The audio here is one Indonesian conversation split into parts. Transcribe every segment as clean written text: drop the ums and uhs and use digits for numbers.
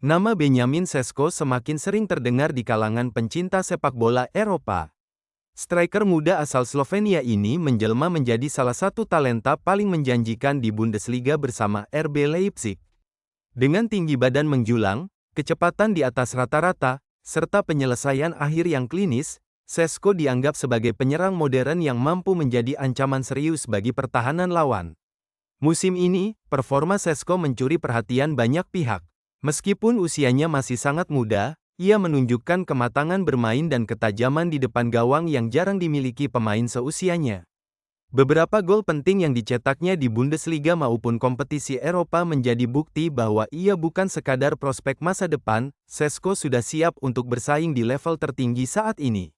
Nama Benjamin Šeško semakin sering terdengar di kalangan pencinta sepak bola Eropa. Striker muda asal Slovenia ini menjelma menjadi salah satu talenta paling menjanjikan di Bundesliga bersama RB Leipzig. Dengan tinggi badan menjulang, kecepatan di atas rata-rata, serta penyelesaian akhir yang klinis, Šeško dianggap sebagai penyerang modern yang mampu menjadi ancaman serius bagi pertahanan lawan. Musim ini, performa Šeško mencuri perhatian banyak pihak. Meskipun usianya masih sangat muda, ia menunjukkan kematangan bermain dan ketajaman di depan gawang yang jarang dimiliki pemain seusianya. Beberapa gol penting yang dicetaknya di Bundesliga maupun kompetisi Eropa menjadi bukti bahwa ia bukan sekadar prospek masa depan. Šeško sudah siap untuk bersaing di level tertinggi saat ini.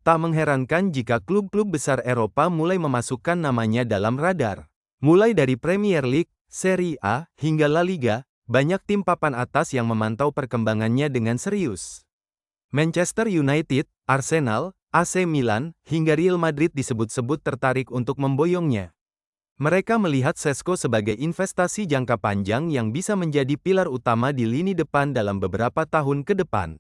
Tak mengherankan jika klub-klub besar Eropa mulai memasukkan namanya dalam radar. Mulai dari Premier League, Serie A, hingga La Liga, banyak tim papan atas yang memantau perkembangannya dengan serius. Manchester United, Arsenal, AC Milan, hingga Real Madrid disebut-sebut tertarik untuk memboyongnya. Mereka melihat Šeško sebagai investasi jangka panjang yang bisa menjadi pilar utama di lini depan dalam beberapa tahun ke depan.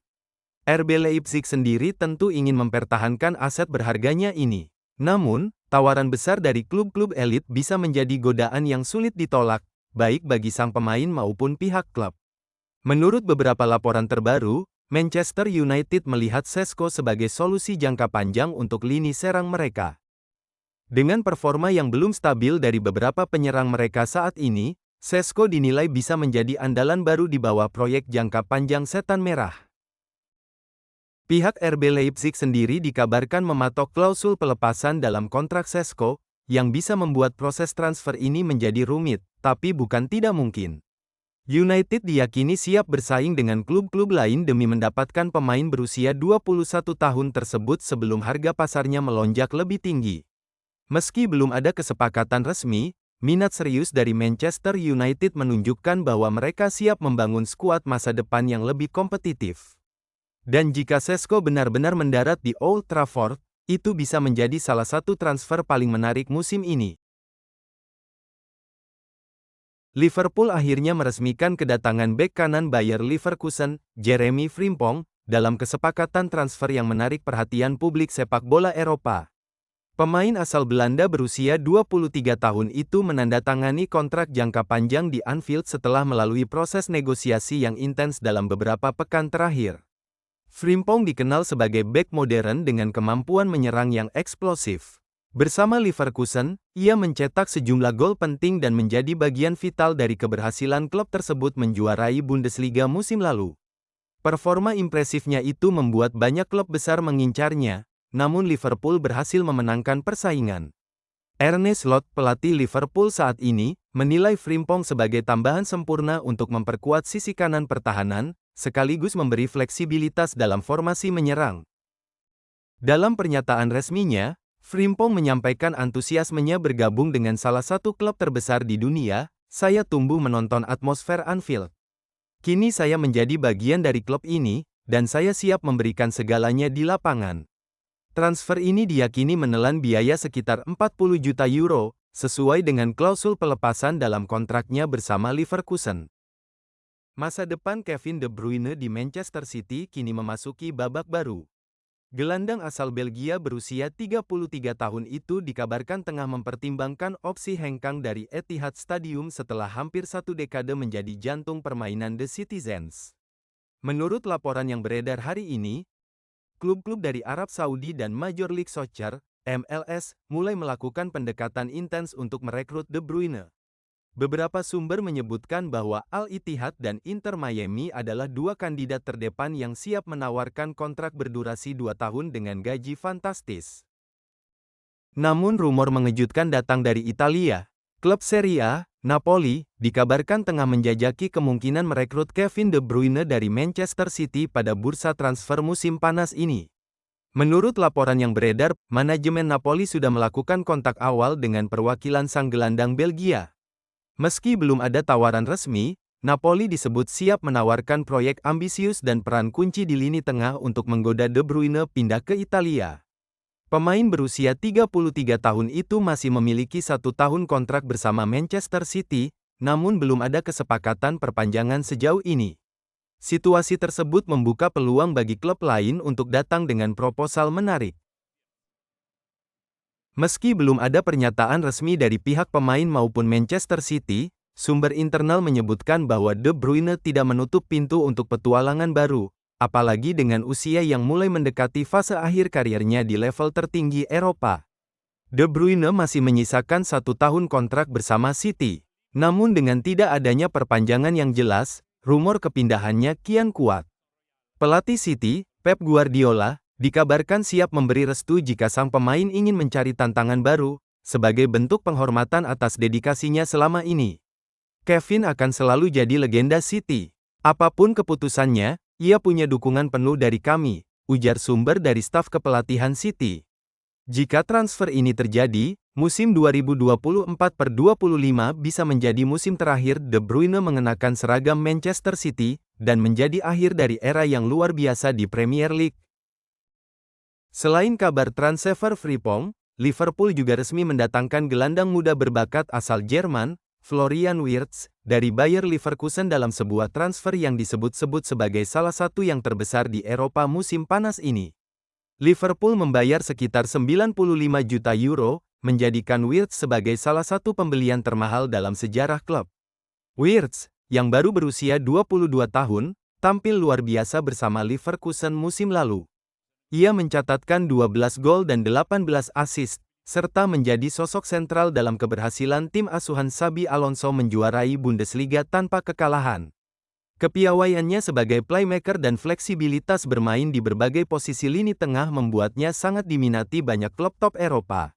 RB Leipzig sendiri tentu ingin mempertahankan aset berharganya ini. Namun, tawaran besar dari klub-klub elit bisa menjadi godaan yang sulit ditolak, baik bagi sang pemain maupun pihak klub. Menurut beberapa laporan terbaru, Manchester United melihat Šeško sebagai solusi jangka panjang untuk lini serang mereka. Dengan performa yang belum stabil dari beberapa penyerang mereka saat ini, Šeško dinilai bisa menjadi andalan baru di bawah proyek jangka panjang Setan Merah. Pihak RB Leipzig sendiri dikabarkan mematok klausul pelepasan dalam kontrak Šeško, yang bisa membuat proses transfer ini menjadi rumit, tapi bukan tidak mungkin. United diyakini siap bersaing dengan klub-klub lain demi mendapatkan pemain berusia 21 tahun tersebut sebelum harga pasarnya melonjak lebih tinggi. Meski belum ada kesepakatan resmi, minat serius dari Manchester United menunjukkan bahwa mereka siap membangun skuad masa depan yang lebih kompetitif. Dan jika Šeško benar-benar mendarat di Old Trafford, itu bisa menjadi salah satu transfer paling menarik musim ini. Liverpool akhirnya meresmikan kedatangan bek kanan Bayer Leverkusen, Jeremy Frimpong, dalam kesepakatan transfer yang menarik perhatian publik sepak bola Eropa. Pemain asal Belanda berusia 23 tahun itu menandatangani kontrak jangka panjang di Anfield setelah melalui proses negosiasi yang intens dalam beberapa pekan terakhir. Frimpong dikenal sebagai bek modern dengan kemampuan menyerang yang eksplosif. Bersama Leverkusen, ia mencetak sejumlah gol penting dan menjadi bagian vital dari keberhasilan klub tersebut menjuarai Bundesliga musim lalu. Performa impresifnya itu membuat banyak klub besar mengincarnya, namun Liverpool berhasil memenangkan persaingan. Arne Slot, pelatih Liverpool saat ini, menilai Frimpong sebagai tambahan sempurna untuk memperkuat sisi kanan pertahanan, sekaligus memberi fleksibilitas dalam formasi menyerang. Dalam pernyataan resminya, Frimpong menyampaikan antusiasmenya bergabung dengan salah satu klub terbesar di dunia. Saya tumbuh menonton atmosfer Anfield. Kini saya menjadi bagian dari klub ini, dan saya siap memberikan segalanya di lapangan. Transfer ini diyakini menelan biaya sekitar 40 juta euro, sesuai dengan klausul pelepasan dalam kontraknya bersama Leverkusen. Masa depan Kevin De Bruyne di Manchester City kini memasuki babak baru. Gelandang asal Belgia berusia 33 tahun itu dikabarkan tengah mempertimbangkan opsi hengkang dari Etihad Stadium setelah hampir satu dekade menjadi jantung permainan The Citizens. Menurut laporan yang beredar hari ini, klub-klub dari Arab Saudi dan Major League Soccer, MLS, mulai melakukan pendekatan intens untuk merekrut De Bruyne. Beberapa sumber menyebutkan bahwa Al-Ittihad dan Inter Miami adalah dua kandidat terdepan yang siap menawarkan kontrak berdurasi 2 tahun dengan gaji fantastis. Namun rumor mengejutkan datang dari Italia. Klub Serie A, Napoli, dikabarkan tengah menjajaki kemungkinan merekrut Kevin De Bruyne dari Manchester City pada bursa transfer musim panas ini. Menurut laporan yang beredar, manajemen Napoli sudah melakukan kontak awal dengan perwakilan sang gelandang Belgia. Meski belum ada tawaran resmi, Napoli disebut siap menawarkan proyek ambisius dan peran kunci di lini tengah untuk menggoda De Bruyne pindah ke Italia. Pemain berusia 33 tahun itu masih memiliki 1 tahun kontrak bersama Manchester City, namun belum ada kesepakatan perpanjangan sejauh ini. Situasi tersebut membuka peluang bagi klub lain untuk datang dengan proposal menarik. Meski belum ada pernyataan resmi dari pihak pemain maupun Manchester City, sumber internal menyebutkan bahwa De Bruyne tidak menutup pintu untuk petualangan baru, apalagi dengan usia yang mulai mendekati fase akhir karirnya di level tertinggi Eropa. De Bruyne masih menyisakan 1 tahun kontrak bersama City. Namun dengan tidak adanya perpanjangan yang jelas, rumor kepindahannya kian kuat. Pelatih City, Pep Guardiola, dikabarkan siap memberi restu jika sang pemain ingin mencari tantangan baru, sebagai bentuk penghormatan atas dedikasinya selama ini. Kevin akan selalu jadi legenda City. Apapun keputusannya, ia punya dukungan penuh dari kami, ujar sumber dari staf kepelatihan City. Jika transfer ini terjadi, musim 2024-25 bisa menjadi musim terakhir De Bruyne mengenakan seragam Manchester City, dan menjadi akhir dari era yang luar biasa di Premier League. Selain kabar transfer Frimpong, Liverpool juga resmi mendatangkan gelandang muda berbakat asal Jerman, Florian Wirtz, dari Bayer Leverkusen dalam sebuah transfer yang disebut-sebut sebagai salah satu yang terbesar di Eropa musim panas ini. Liverpool membayar sekitar 95 juta euro, menjadikan Wirtz sebagai salah satu pembelian termahal dalam sejarah klub. Wirtz, yang baru berusia 22 tahun, tampil luar biasa bersama Leverkusen musim lalu. Ia mencatatkan 12 gol dan 18 assist, serta menjadi sosok sentral dalam keberhasilan tim asuhan Xabi Alonso menjuarai Bundesliga tanpa kekalahan. Kepiawaiannya sebagai playmaker dan fleksibilitas bermain di berbagai posisi lini tengah membuatnya sangat diminati banyak klub top Eropa.